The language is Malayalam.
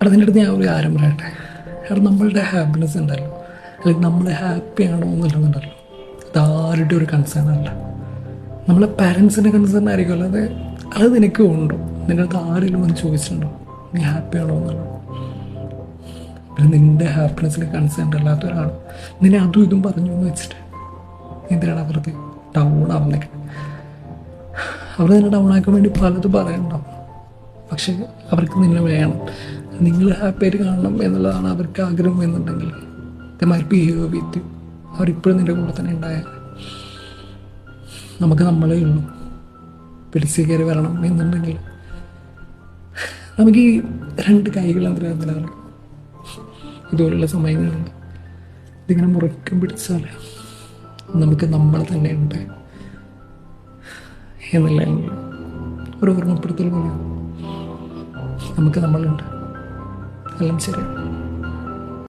അതിൻ്റെ അടുത്ത് ഞാൻ ഒരു കാര്യം പറയട്ടെ. കാരണം നമ്മളുടെ ഹാപ്പിനെസ് ഉണ്ടല്ലോ, അല്ലെങ്കിൽ നമ്മൾ ഹാപ്പി ആണോ എന്നുള്ളതുണ്ടല്ലോ, അതാരുടെ ഒരു കൺസേൺ അല്ല. നമ്മളെ പാരൻസിൻ്റെ കൺസേൺ ആയിരിക്കുമല്ലോ. അത് നിനക്ക് ഉണ്ടോ? നിൻ്റെ അടുത്ത് ആരെങ്കിലും ഒന്ന് ചോദിച്ചിട്ടുണ്ടോ നീ ഹാപ്പി ആണോ എന്നുള്ളത്? പിന്നെ നിൻ്റെ ഹാപ്പിനെസ്സിൽ കൺസേൺ അല്ലാത്ത ഒരാൾ നിന്നെ അതും ഇതും പറഞ്ഞു എന്ന് വെച്ചിട്ട് എന്തിനാണ് വെറുതെ ഡൗൺ ആവുന്നൊക്കെ? അവർ തന്നെ ഡൗൺ ആക്കാൻ വേണ്ടി പലതും പറയണ്ടാവും. പക്ഷേ അവർക്ക് നിന്നെ വേണം, നിങ്ങൾ ഹാപ്പി ആയിട്ട് കാണണം എന്നുള്ളതാണ് അവർക്ക് ആഗ്രഹം എന്നുണ്ടെങ്കിൽ they might be here with you. അവരിപ്പോഴും നിൻ്റെ കൂടെ തന്നെ ഉണ്ടായാൽ നമുക്ക് നമ്മളേ ഉള്ളൂ. പിടിച്ച് കയറി വരണം എന്നുണ്ടെങ്കിൽ നമുക്ക് ഈ രണ്ട് കൈകൾ എന്തിനാണ് ഇതുപോലുള്ള സമയങ്ങളിൽ ഇതിങ്ങനെ മുറുക്കം പിടിച്ചാൽ നമുക്ക് നമ്മളെ തന്നെ ഉണ്ട് എന്നുള്ള ഒരു ഓർമ്മപ്പെടുത്തൽ പോലെ നമുക്ക് നമ്മളുണ്ട്. എല്ലാം ശരിയാണ്.